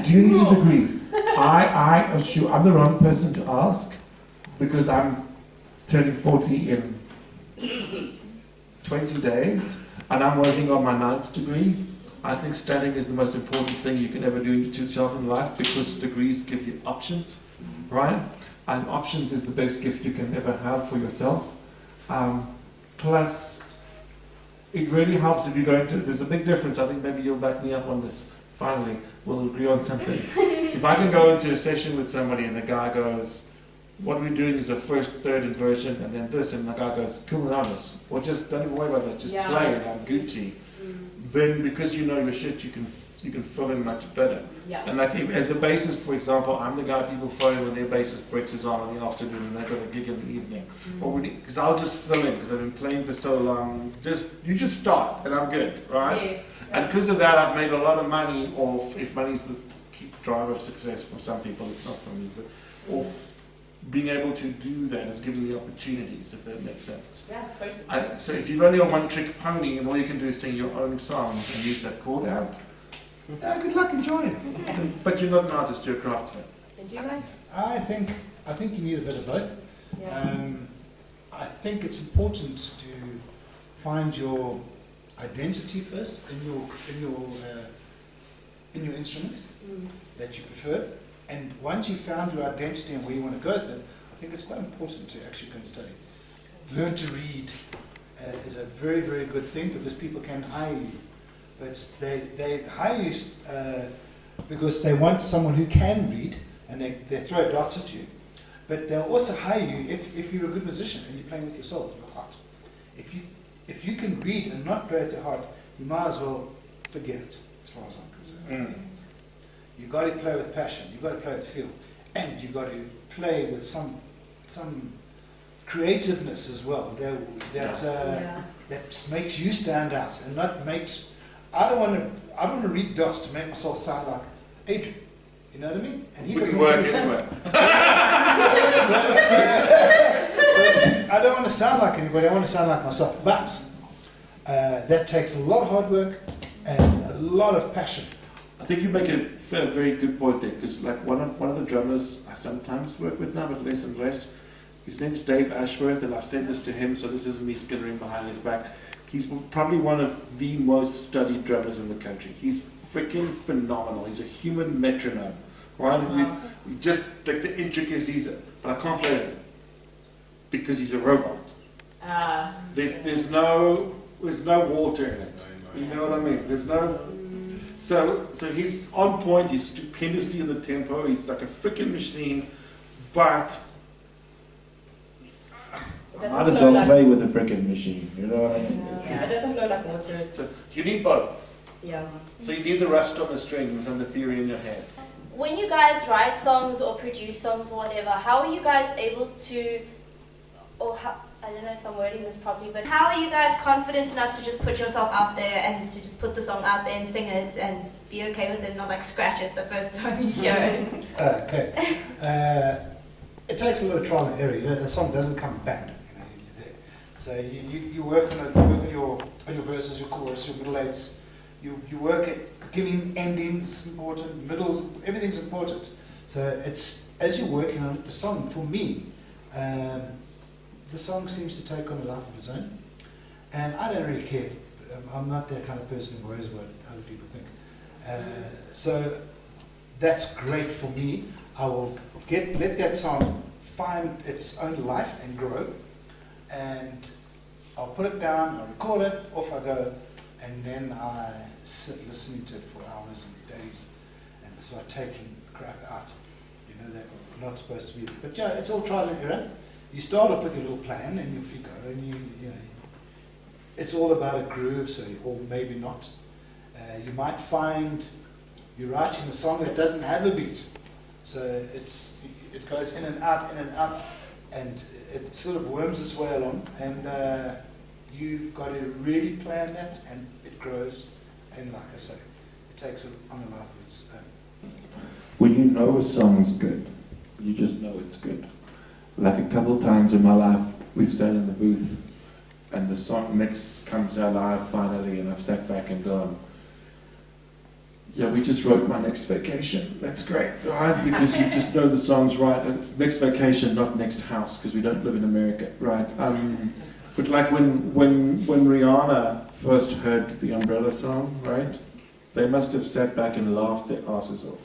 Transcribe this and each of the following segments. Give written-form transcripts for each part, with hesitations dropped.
Do you need a degree? I assure I'm the wrong person to ask because I'm turning 40 in 20 days and I'm working on my 9th degree. I think studying is the most important thing you can ever do to yourself in life because degrees give you options, right? And options is the best gift you can ever have for yourself. Plus, it really helps if you go into, there's a big difference, I think maybe you'll back me up on this, finally, we'll agree on something. If I can go into a session with somebody and the guy goes, what we're doing is a first, third inversion and then this, and the guy goes, cool and honest, or just don't even worry about that, just play and I'm Gucci. Then because you know your shit, you can fill in much better. Yeah. And like as a bassist, for example, I'm the guy people phone when their bassist breaks his arm in the afternoon and they've got a gig in the evening. Or because I'll just fill in because they've been playing for so long. You just start and I'm good, right? Yes. And because of that, I've made a lot of money off, if money's the key driver of success for some people, it's not for me, but off being able to do that, it's giving me opportunities, if that makes sense. Yeah, sorry. So if you've only got one trick pony and all you can do is sing your own songs and use that chord out, good luck, enjoy it. But you're not an artist, you're a craftsman. Did you like? I think you need a bit of both. Yeah. I think it's important to find your identity first in your instrument that you prefer. And once you've found your identity and where you want to go with it, I think it's quite important to actually go and study. Learn to read is a very, very good thing because people can hire you. But they hire you because they want someone who can read and they throw dots at you. But they'll also hire you if you're a good musician and you're playing with your soul, your heart. If you can read and not play with your heart, you might as well forget it, as far as I'm concerned. You've got to play with passion, you've got to play with feel, and you've got to play with some creativeness as well that makes you stand out and not makes. I don't want to read dots to make myself sound like Adrian. You know what I mean? And he doesn't want to sound. I don't want to sound like anybody. I want to sound like myself. But that takes a lot of hard work and a lot of passion. I think you make a very good point there, because like one of the drummers I sometimes work with now, but less and less, his name is Dave Ashworth, and I've said this to him, so this isn't me skittering behind his back. He's probably one of the most studied drummers in the country. He's freaking phenomenal. He's a human metronome, right? Wow. We just like the intricacies, but I can't play it because he's a robot. There's no water in it. You know what I mean? There's no. So he's on point. He's stupendously in the tempo. He's like a freaking machine, but I might as well play with a freaking machine. You know what I mean? Yeah, it doesn't flow like water. So you need both. Yeah. So you need the rust on the strings and the theory in your head. When you guys write songs or produce songs or whatever, how are you guys able to, I don't know if I'm wording this properly, but how are you guys confident enough to just put yourself out there and to just put the song out there and sing it and be okay with it, not like scratch it the first time you hear it? Okay. It takes a lot of trial and error. You know, the song doesn't come bang. You know, you're there. So you work on your verses, your chorus, your middle eights. You work at beginning, endings important, middles, everything's important. So it's as you're working on the song. For me, the song seems to take on a life of its own, and I don't really care. I'm not that kind of person who worries about what other people think. So that's great for me. I will let that song find its own life and grow, and I'll put it down, I'll record it, off I go, and then I sit listening to it for hours and days, and start taking crap out. You know that we're not supposed to be. But yeah, it's all trial and error. You start off with your little plan and you figure, and you know, it's all about a groove, so or maybe not. You might find you're writing a song that doesn't have a beat, so it goes in and out, and it sort of worms its way along, and you've got to really plan that, and it grows, and like I say, it takes on a life of its own. When you know a song's good, you just know it's good. Like a couple of times in my life, we've sat in the booth, and the song mix comes out live finally, and I've sat back and gone, Yeah, we just wrote My Next Vacation. That's great, right? Because you just know the songs right. It's Next Vacation, not Next House, because we don't live in America, right? But like when Rihanna first heard the Umbrella song, right? They must have sat back and laughed their asses off.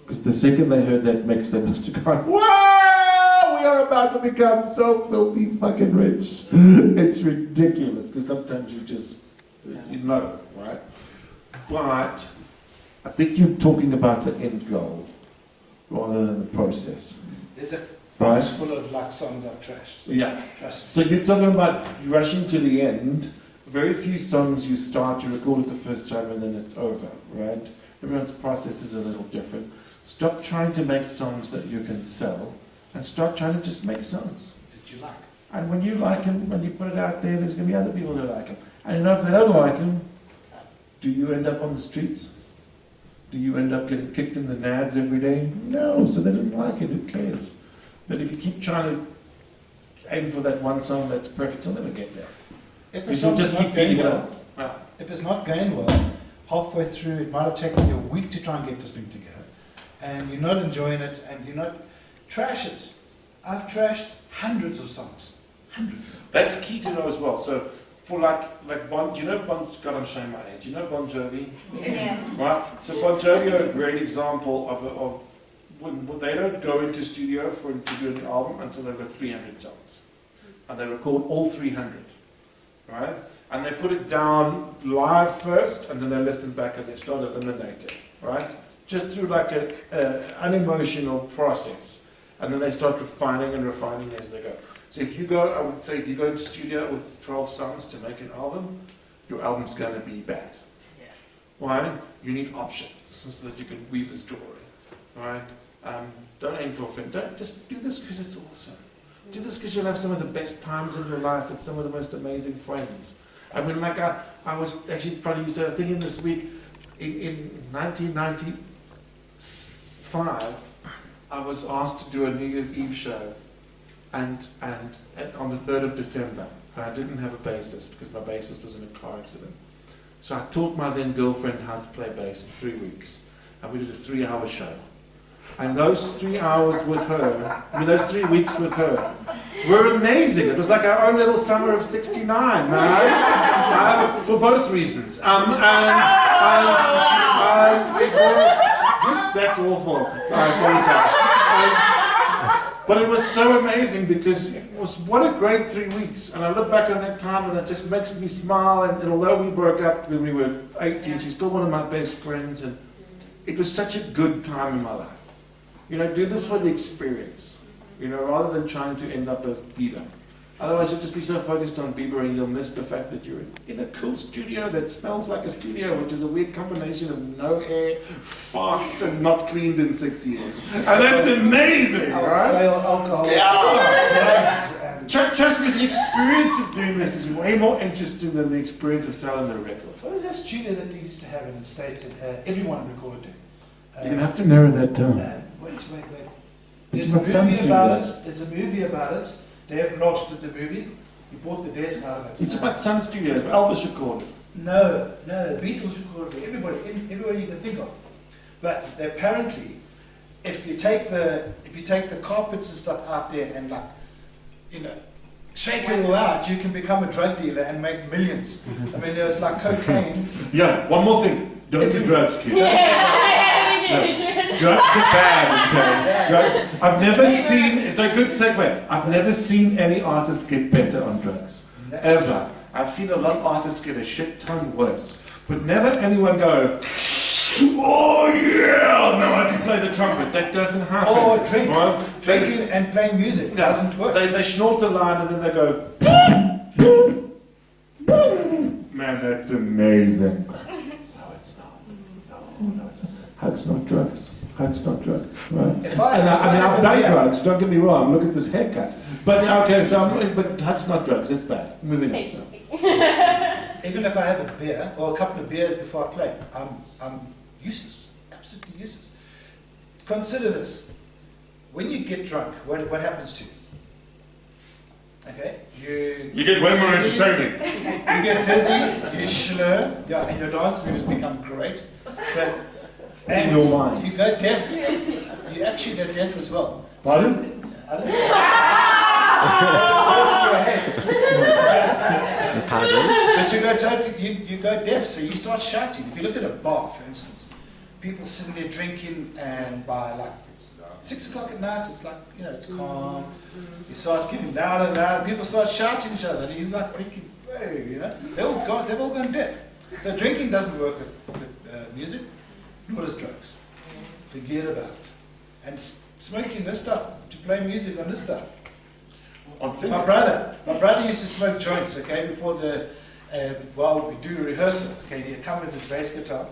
Because the second they heard that mix, they must have gone, wow, we are about to become so filthy fucking rich. It's ridiculous, because sometimes you know, right? But I think you're talking about the end goal rather than the process. There's a Right. box full of like songs I've trashed. Yeah. Trust So you're talking about rushing to the end. Very few songs you start, you record it the first time and then it's over, right? Everyone's process is a little different. Stop trying to make songs that you can sell and start trying to just make songs. that you like. And when you like them, when you put it out there, there's going to be other people who like them. And you know, if they don't like them, do you end up on the streets? Do you end up getting kicked in the nads every day? No, so they didn't like it, who cares? But if you keep trying to aim for that one song that's perfect, you'll never get there. If a Because song you'll is just not keep going beating it well, up. if it's not going well, halfway through it might have taken you a week to try and get this thing together, and you're not enjoying it, and you're not trash it. I've trashed hundreds of songs, hundreds. That's key to know as well. So for like Bon, do you know Bon? God, I'm showing my age. You know Bon Jovi, Yes. right? So Bon Jovi are a great example of when they don't go into studio to do an album until they've got 300 songs, and they record all 300, right? And they put it down live first, and then they listen back and they start eliminating, right? Just through like an unemotional process, and then they start refining as they go. So if you go, I would say, if you go into studio with 12 songs to make an album, your album's going to be bad. Yeah. Why? You need options so that you can weave a story, right? Don't aim for a film. Don't just do this because it's awesome. Do this because you'll have some of the best times in your life with some of the most amazing friends. I mean, like I was actually trying to use thinking this week in 1995, I was asked to do a New Year's Eve show, and on the 3rd of December, and I didn't have a bassist because my bassist was in a car accident. So I taught my then girlfriend how to play bass in 3 weeks, and we did a 3-hour show. And those 3 hours with her, those 3 weeks with her, were amazing. It was like our own little summer of '69, man. For both reasons. And it was, that's awful. I apologize. But it was so amazing because it was, what a great 3 weeks. And I look back on that time and it just makes me smile. And although we broke up when we were 18, she's still one of my best friends. And it was such a good time in my life. You know, do this for the experience, you know, rather than trying to end up as Bieber. Otherwise, you'll just be so focused on Bieber and you'll miss the fact that you're in a cool studio that smells like a studio, which is a weird combination of no air, farts, and not cleaned in 6 years. And that's amazing, right? Stale alcohol, drugs, and Trust me, the experience of doing this is way more interesting than the experience of selling the record. what is that studio that they used to have in the States that everyone recorded in? You're going to have to narrow that down. Wait. It's There's a not some movie about studios. it. There's a movie about it. Dave Grosh did the movie. He bought the desk out of it. It's about Sun Studios, but Elvis recorded. No, the Beatles recorded it. Everybody you can think of. But apparently, if you take the carpets and stuff out there and shake it all out, you can become a drug dealer and make millions. I mean, there's like cocaine. Yeah, one more thing. Don't do drugs, kids. No, drugs are bad, okay? Drugs. I've never seen, it's a good segue, I've never seen any artist get better on drugs. Ever. I've seen a lot of artists get a shit ton worse. But never anyone go, oh yeah, no, I can play the trumpet. That doesn't happen. Or drink. Right? Drinking and playing music doesn't work. They snort a line and then they go, man, that's amazing. No, it's not. No, it's not. Hugs not drugs. Hugs not drugs. Right? I've done drugs. Don't get me wrong. Look at this haircut. But okay, but hugs not drugs. It's bad. Moving on. Even if I have a beer or a couple of beers before I play, I'm useless. Absolutely useless. Consider this. When you get drunk, what happens to you? Okay, You get way more dizzy, entertaining. You get dizzy, you slur, and your dance moves become great. But, In your mind. you go deaf. You actually go deaf as well. Pardon? I don't know. But you go deaf, so you start shouting. If you look at a bar, for instance, people sitting there drinking, and by like 6 o'clock at night, it's like, it's calm. It starts getting louder and louder. People start shouting at each other, and you're like thinking, hey, they've all gone deaf. So drinking doesn't work with music, nor does drugs. Forget about it. And smoking this stuff, to play music on this stuff. My brother used to smoke joints, okay, before while we do rehearsal, okay, he'd come with his bass guitar,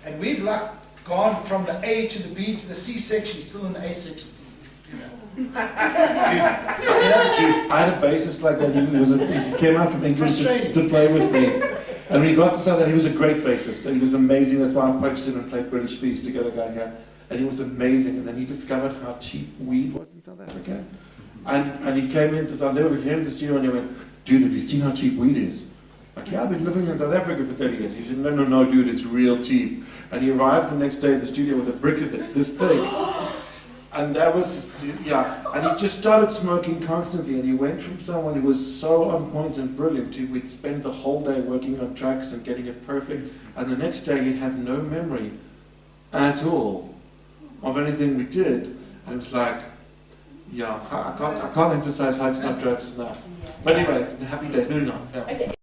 and we've like gone from the A to the B to the C section, still in the A section, Dude, I had a bassist like that. He came out from England to play with me. And when he got to South Africa, he was a great bassist. And he was amazing. That's why I poached him and played British Feast to get a guy here. And he was amazing. And then he discovered how cheap weed was in South Africa. And he came into South Africa, came into the studio and he went, dude, have you seen how cheap weed is? Like, yeah, I've been living in South Africa for 30 years. He said, no, dude, it's real cheap. And he arrived the next day at the studio with a brick of it, this big. And that was, and he just started smoking constantly, and he went from someone who was so on point and brilliant to we'd spend the whole day working on tracks and getting it perfect, and the next day he'd have no memory at all of anything we did. And it's like, I can't emphasize how it's not drugs enough. But anyway, happy days, moving on. Yeah. Okay.